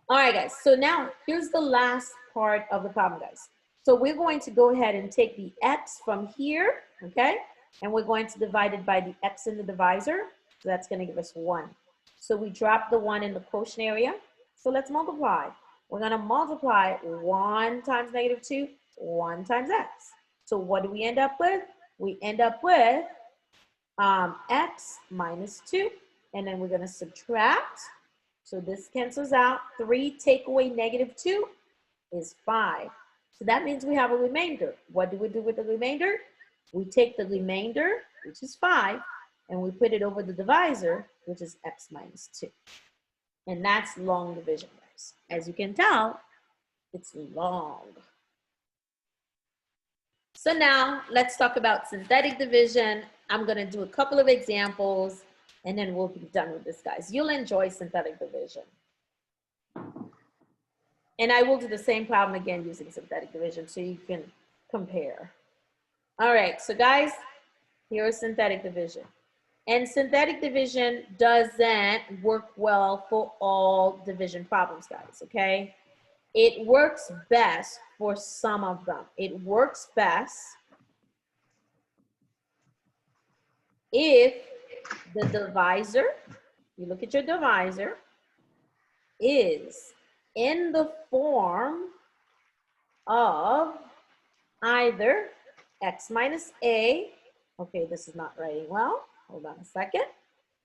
All right, guys. So now here's the last part of the problem, guys. So we're going to go ahead and take the x from here, okay? And we're going to divide it by the x in the divisor. So that's going to give us 1. So we drop the 1 in the quotient area. So let's multiply. We're going to multiply 1 times -2, 1 times x. So what do we end up with? We end up with x minus 2. And then we're going to subtract. So this cancels out. 3 take away -2 is 5. So that means we have a remainder. What do we do with the remainder? We take the remainder, which is 5, and we put it over the divisor, which is x minus 2. And that's long division, guys. As you can tell, it's long. So now let's talk about synthetic division. I'm going to do a couple of examples, and then we'll be done with this, guys. You'll enjoy synthetic division. And I will do the same problem again using synthetic division so you can compare. All right, so guys, here's synthetic division. And synthetic division doesn't work well for all division problems, guys, okay? It works best for some of them. It works best if the divisor, you look at your divisor, is in the form of either x minus a, okay, this is not writing well, hold on a second,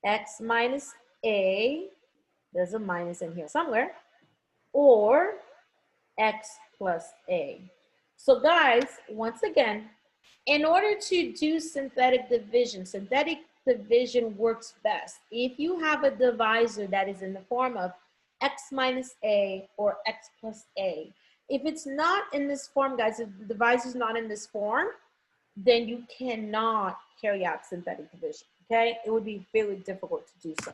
x minus a, there's a minus in here somewhere, or x plus a. So guys, once again, In order to do synthetic division works best if you have a divisor that is in the form of x minus a or x plus a. If it's not in this form, guys, if the divisor is not in this form, then you cannot carry out synthetic division, okay? It would be very difficult to do so.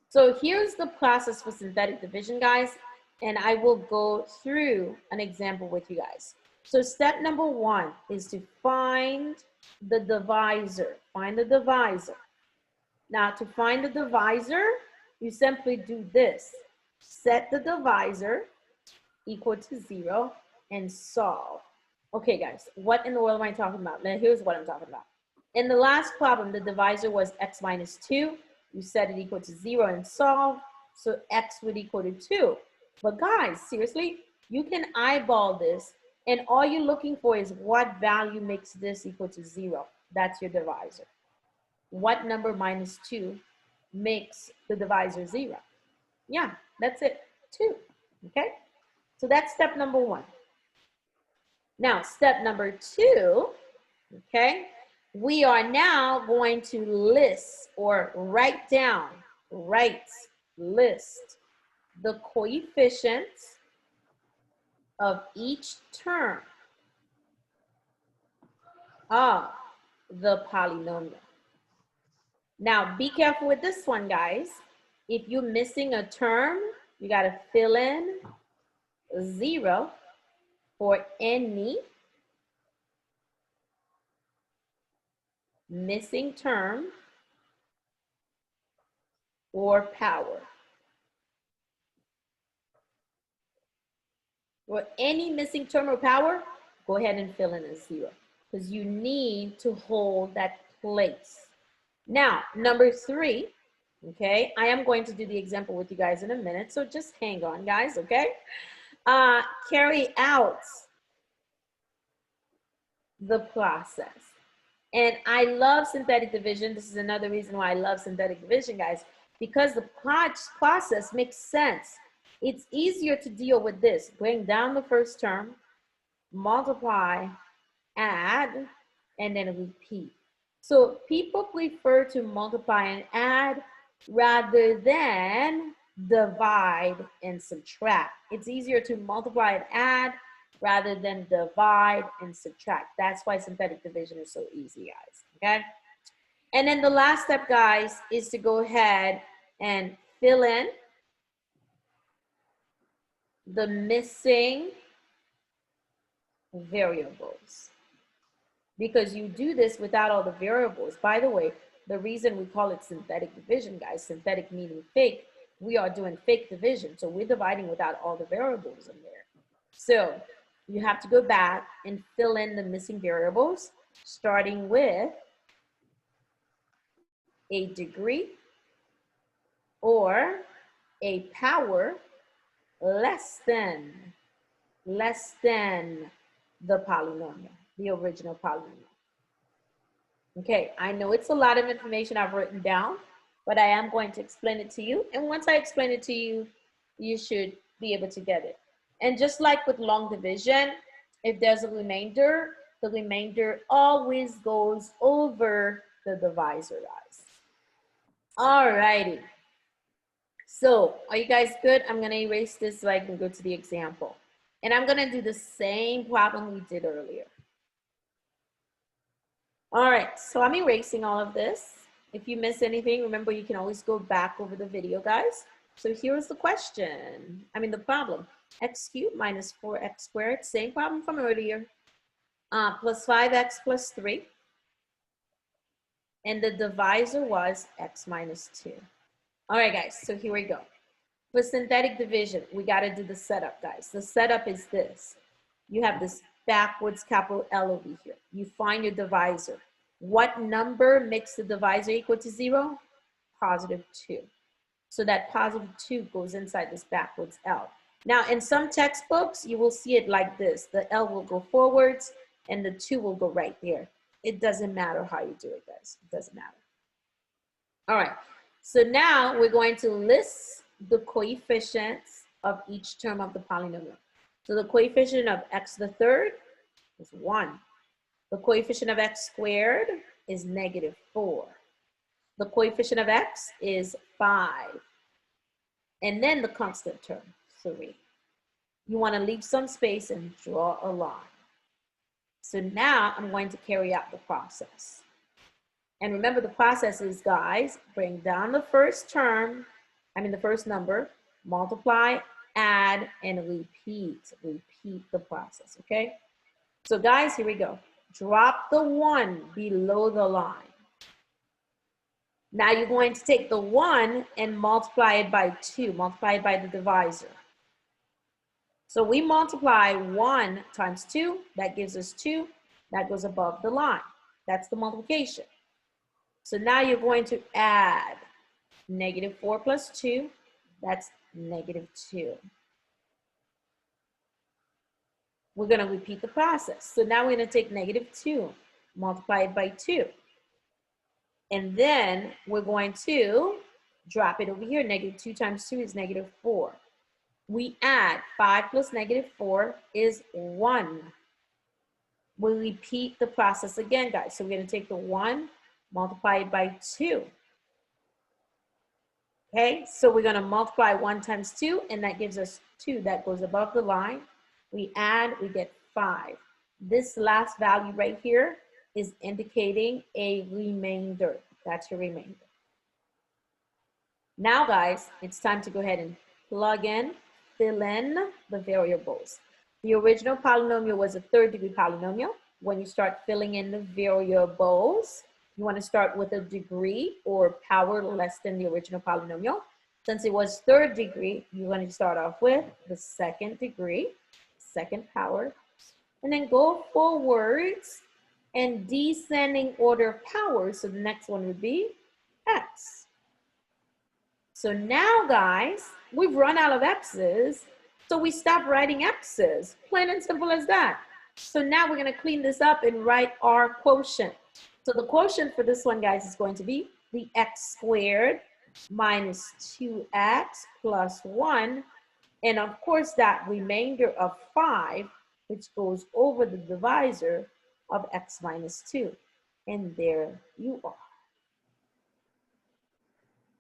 So here's the process for synthetic division, guys, and I will go through an example with you guys. So step number 1 is to find the divisor. Find the divisor. Now, to find the divisor, you simply do this. Set the divisor equal to 0 and solve. Okay, guys, what in the world am I talking about? Now, here's what I'm talking about. In the last problem, the divisor was x minus 2. You set it equal to 0 and solve, so x would equal to 2. But guys, seriously, you can eyeball this, and all you're looking for is what value makes this equal to 0. That's your divisor. What number minus 2 makes the divisor 0? Yeah, that's it, 2, okay? So that's step number 1. Now, step number 2, okay? We are now going to list or write down, list the coefficients of each term of the polynomial. Now, be careful with this one, guys. If you're missing a term, you got to fill in 0 for any missing term or power. For any missing term or power, go ahead and fill in a 0 because you need to hold that place. Now, number 3, okay, I am going to do the example with you guys in a minute, so just hang on, guys, okay? Carry out the process. And I love synthetic division. This is another reason why I love synthetic division, guys, because the process makes sense. It's easier to deal with this. Bring down the first term, multiply, add, and then repeat. So people prefer to multiply and add rather than divide and subtract. It's easier to multiply and add rather than divide and subtract. That's why synthetic division is so easy, guys, okay? And then the last step, guys, is to go ahead and fill in the missing variables. Because you do this without all the variables. By the way, the reason we call it synthetic division, guys, synthetic meaning fake, we are doing fake division. So we're dividing without all the variables in there. So you have to go back and fill in the missing variables, starting with a degree or a power less than the polynomial, the original polynomial. Okay, I know it's a lot of information I've written down, but I am going to explain it to you. And once I explain it to you, you should be able to get it. And just like with long division, if there's a remainder, the remainder always goes over the divisor, guys. All righty. So are you guys good? I'm going to erase this so I can go to the example. And I'm going to do the same problem we did earlier. All right, so I'm erasing all of this. If you miss anything, remember you can always go back over the video, guys. So here's the question, the problem. X cubed minus 4x squared, same problem from earlier, plus 5x plus 3. And the divisor was x minus 2. All right, guys, so here we go. For synthetic division, we got to do the setup, guys. The setup is this. You have this backwards capital L over here. You find your divisor. What number makes the divisor equal to 0? Positive 2. So that positive 2 goes inside this backwards L. Now, in some textbooks, you will see it like this. The L will go forwards and the 2 will go right there. It doesn't matter how you do it, guys. It doesn't matter. All right. So now we're going to list the coefficients of each term of the polynomial. So the coefficient of x to the third is 1. The coefficient of x squared is -4. The coefficient of x is 5. And then the constant term, 3. You want to leave some space and draw a line. So now I'm going to carry out the process. And remember the process is, guys, bring down the first term, the first number, multiply, add, and repeat. Repeat the process, okay? So guys, here we go. Drop the 1 below the line. Now you're going to take the 1 and multiply it by 2, multiply it by the divisor. So we multiply 1 times 2, that gives us 2, that goes above the line. That's the multiplication. So now you're going to add -4 plus 2, that's -2. We're going to repeat the process. So now we're going to take -2, multiply it by 2. And then we're going to drop it over here. -2 times 2 is -4. We add 5 plus -4 is 1. We'll repeat the process again, guys. So we're going to take the 1, multiply it by 2. Okay, so we're going to multiply 1 times 2, and that gives us 2. That goes above the line. We add, we get 5. This last value right here is indicating a remainder. That's your remainder. Now, guys, it's time to go ahead and plug in, fill in the variables. The original polynomial was a 3rd-degree polynomial. When you start filling in the variables, you want to start with a degree or power less than the original polynomial. Since it was 3rd degree, you're going to start off with the 2nd degree, 2nd power, and then go forwards in descending order of power. So the next one would be x. So now, guys, we've run out of x's, so we stop writing x's. Plain and simple as that. So now we're going to clean this up and write our quotient. So the quotient for this one, guys, is going to be the x squared minus 2x plus 1. And of course, that remainder of 5, which goes over the divisor of x minus 2. And there you are.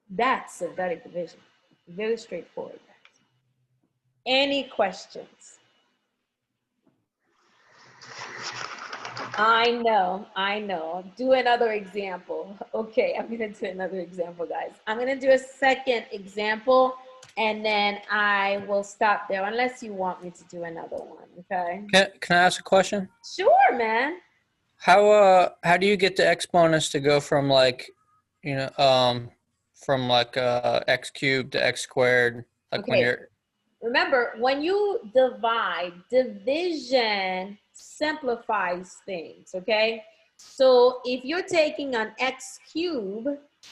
That's synthetic division. Very straightforward, guys. Any questions? I know. Do another example. Okay, I'm gonna do another example, guys. I'm gonna do a second example, and then I will stop there unless you want me to do another one, okay? Can I ask a question? Sure, man. How do you get the exponents to go from like, from like x cubed to x squared? Like Okay. when you're... Remember, when you divide, division simplifies things, okay? So if you're taking an x cube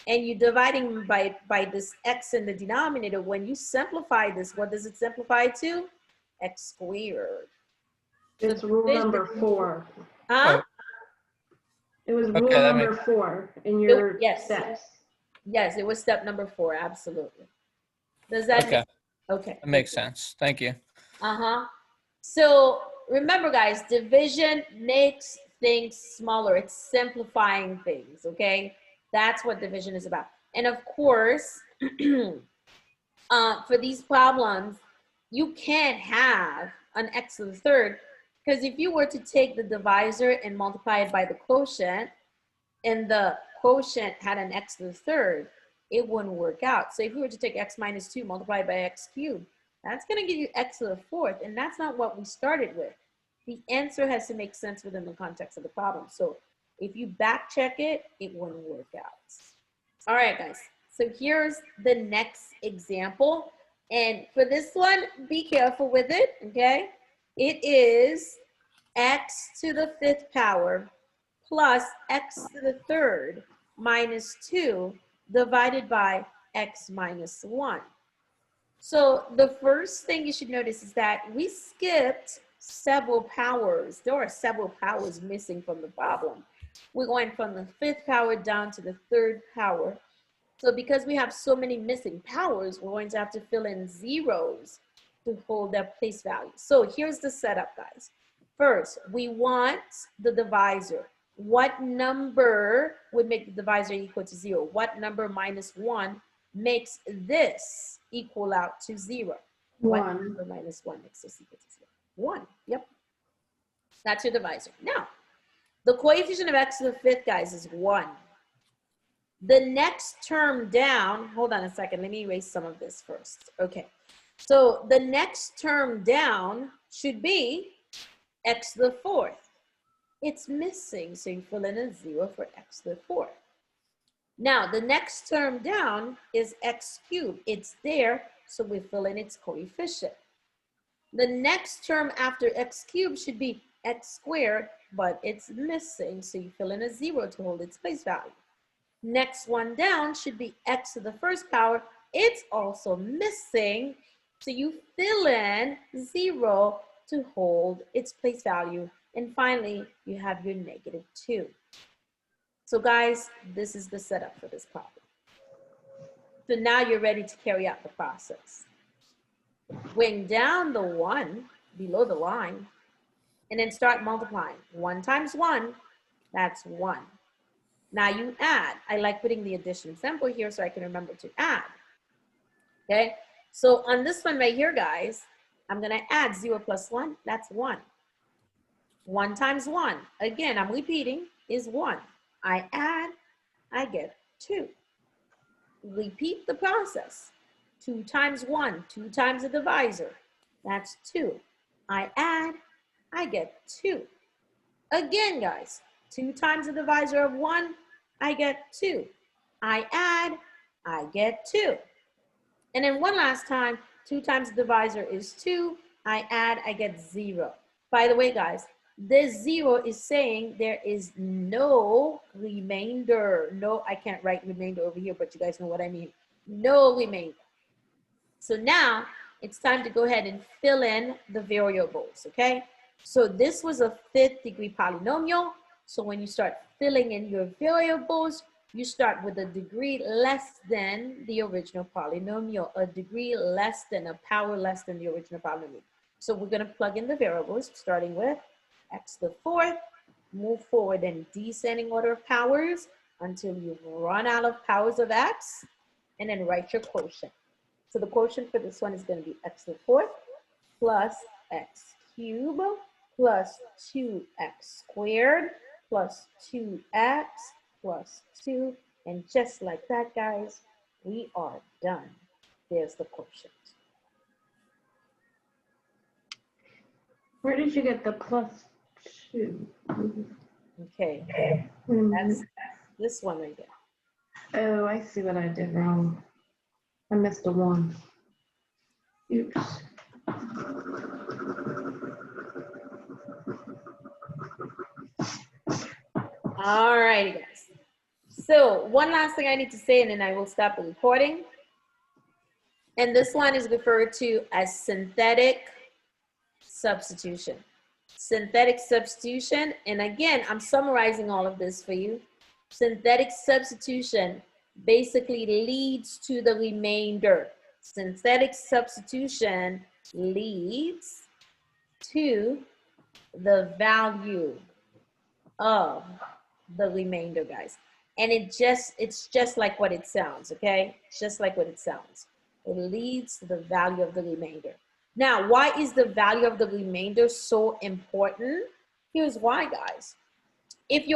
and you're dividing by this x in the denominator, when you simplify this, what does it simplify to? X squared. It's rule number 4. Huh? It was rule Okay, number 4 in your steps. Yes, it was step number 4, absolutely. Does that Okay. Okay. That makes sense. Thank you. So remember, guys, division makes things smaller. It's simplifying things, okay? That's what division is about. And of course, for these problems, you can't have an x to the third, because if you were to take the divisor and multiply it by the quotient, and the quotient had an x to the third, it wouldn't work out. So if you were to take x minus 2 multiplied by x cubed, that's going to give you x to the 4th, and that's not what we started with. The answer has to make sense within the context of the problem. So if you back check it, it wouldn't work out. All right, guys. So here's the next example. And for this one, be careful with it, okay? It is x to the 5th power plus x to the 3rd minus 2 divided by x minus 1. So the first thing you should notice is that we skipped several powers. There are several powers missing from the problem. We're going from the 5th power down to the 3rd power. So because we have so many missing powers, we're going to have to fill in zeros to hold their place value. So here's the setup, guys. First, we want the divisor. What number would make the divisor equal to 0? What number minus 1 makes this equal out to 0? What 1. number minus 1 makes this equal to 0? 1. Yep. That's your divisor. Now, the coefficient of x to the fifth, guys, is 1. The next term down, hold on a second, let me erase some of this first. Okay, so the next term down should be x to the fourth. It's missing, so you fill in a 0 for x to the fourth. Now, the next term down is x cubed. It's there, so we fill in its coefficient. The next term after x cubed should be x squared, but it's missing, so you fill in a 0 to hold its place value. Next one down should be x to the first power. It's also missing, so you fill in 0 to hold its place value. And finally, you have your -2. So guys, this is the setup for this problem. So now you're ready to carry out the process. Bring down the 1 below the line, and then start multiplying. 1 times 1, that's 1. Now you add. I like putting the addition symbol here so I can remember to add. Okay, so on this one right here, guys, I'm gonna add 0 plus 1, that's 1. 1 times 1, again, I'm repeating, is 1. I add, I get 2. Repeat the process. 2 times 1, 2 times the divisor, that's 2. I add, I get 2. Again, guys, 2 times the divisor of 1, I get 2. I add, I get 2. And then one last time, 2 times the divisor is 2. I add, I get 0. By the way, guys, this 0 is saying there is no remainder. No, I can't write remainder over here, but you guys know what I mean. No remainder. So now it's time to go ahead and fill in the variables, okay? So this was a 5th degree polynomial. So when you start filling in your variables, you start with a degree less than the original polynomial, a degree less than, a power less than the original polynomial. So we're gonna plug in the variables, starting with x to the fourth, move forward in descending order of powers until you've run out of powers of x, and then write your quotient. So the quotient for this one is gonna be x to the fourth plus x cubed plus 2x squared plus 2x plus 2. And just like that, guys, we are done. There's the quotient. Where did you get the +2? Okay, that's this one right there. Oh, I see what I did wrong. I missed a 1. Oops. All righty, guys. So one last thing I need to say, and then I will stop the recording. And this one is referred to as synthetic substitution. Synthetic substitution, and again, I'm summarizing all of this for you. Synthetic substitution basically leads to the remainder. Synthetic substitution leads to the value of the remainder, guys. And it's just like what it sounds, okay? Just like what it sounds. It leads to the value of the remainder. Now, why is the value of the remainder so important? Here's why, guys. If the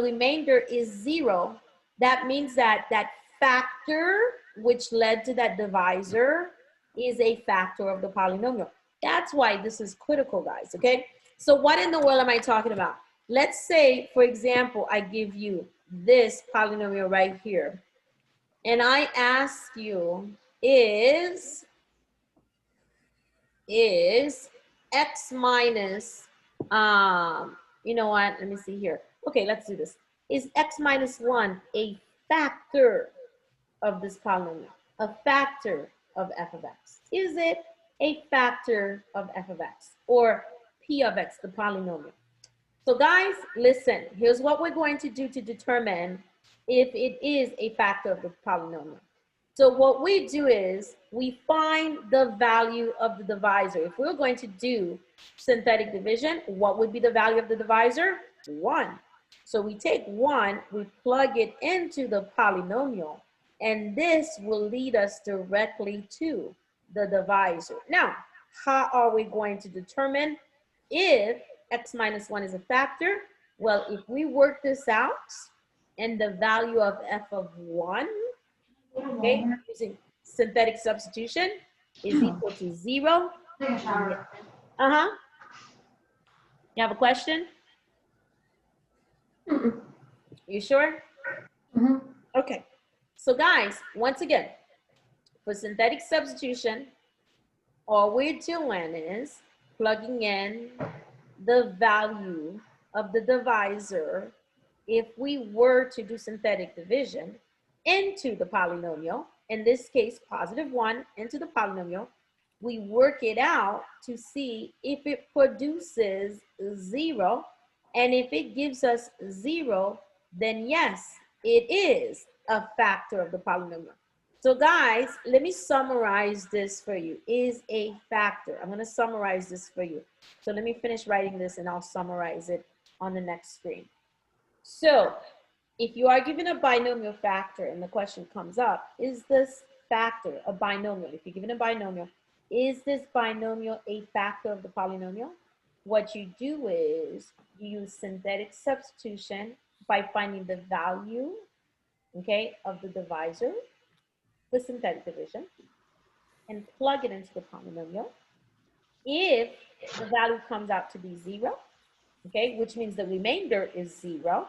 remainder is 0, that means that that factor which led to that divisor is a factor of the polynomial. That's why this is critical, guys, okay? So what in the world am I talking about? Let's say, for example, I give you this polynomial right here, and I ask you, is x minus, you know what, let me see here. Okay, let's do this. Is x minus 1 a factor of this polynomial? A factor of f of x? Is it a factor of f of x or p of x, the polynomial? So guys, listen, here's what we're going to do to determine if it is a factor of the polynomial. So what we do is we find the value of the divisor. If we're going to do synthetic division, what would be the value of the divisor? 1. So we take 1, we plug it into the polynomial, and this will lead us directly to the divisor. Now, how are we going to determine if x minus 1 is a factor? Well, if we work this out and the value of f of 1, okay, using synthetic substitution is equal to 0. Uh-huh. You have a question? You sure? Okay. So guys, once again, for synthetic substitution, all we're doing is plugging in the value of the divisor if we were to do synthetic division into the polynomial, in this case, positive 1 into the polynomial. We work it out to see if it produces 0. And if it gives us 0, then yes, it is a factor of the polynomial. So guys, let me summarize this for you. Is a factor. I'm going to summarize this for you. So let me finish writing this and I'll summarize it on the next screen. So if you are given a binomial factor and the question comes up, is this factor a binomial? If you're given a binomial, is this binomial a factor of the polynomial? What you do is you use synthetic substitution by finding the value, okay, of the divisor with synthetic division and plug it into the polynomial. If the value comes out to be 0, okay, which means the remainder is 0,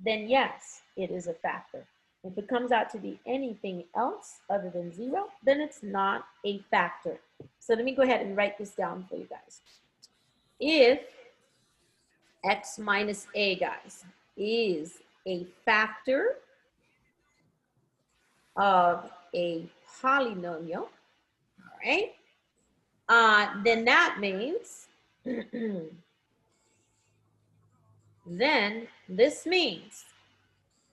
then yes, it is a factor. If it comes out to be anything else other than 0, then it's not a factor. So let me go ahead and write this down for you guys. If x minus a, guys, is a factor of a polynomial, all right, then that means, then this means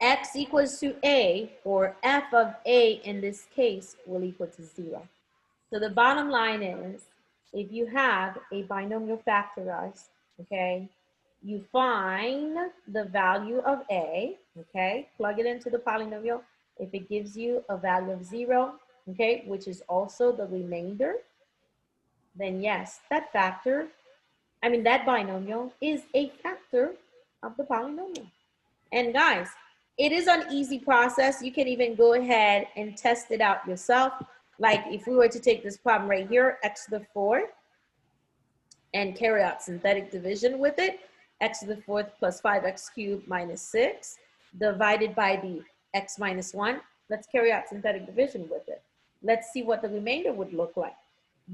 x equals to a, or f of a in this case, will equal to 0. So the bottom line is, if you have a binomial factorized, okay, you find the value of a, okay, plug it into the polynomial. If it gives you a value of 0, okay, which is also the remainder, then yes, that binomial is a factor of the polynomial. And guys, it is an easy process. You can even go ahead and test it out yourself. Like if we were to take this problem right here, x to the 4th, and carry out synthetic division with it, x to the 4th plus 5x cubed minus 6, divided by the x minus 1. Let's carry out synthetic division with it. Let's see what the remainder would look like.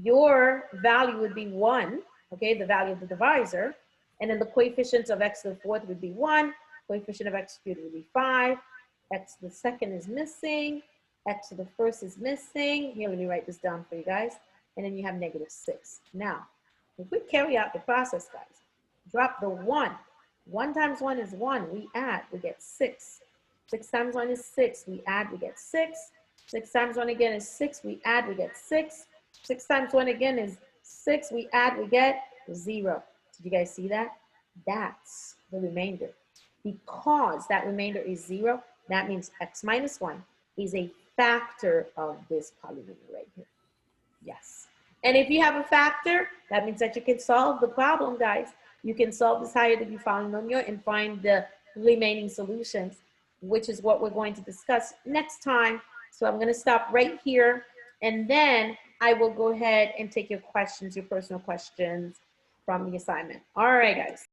Your value would be 1, okay, the value of the divisor, and then the coefficients of x to the 4th would be 1, coefficient of x cubed would be 5, x to the 2nd is missing, x to the 1st is missing. Here, let me write this down for you guys. And then you have negative 6. Now, if we carry out the process, guys, drop the 1. 1 times 1 is 1. We add, we get 6. 6 times 1 is 6. We add, we get 6. 6 times 1 again is 6. We add, we get 6. 6 times 1 again is 6. We add, we get 0. Did you guys see that? That's the remainder. Because that remainder is 0, that means x minus 1 is a factor of this polynomial right here. Yes. And if you have a factor, that means that you can solve the problem, guys. You can solve this higher degree polynomial and find the remaining solutions, which is what we're going to discuss next time. So I'm going to stop right here, and then I will go ahead and take your questions, your personal questions from the assignment. All right, guys.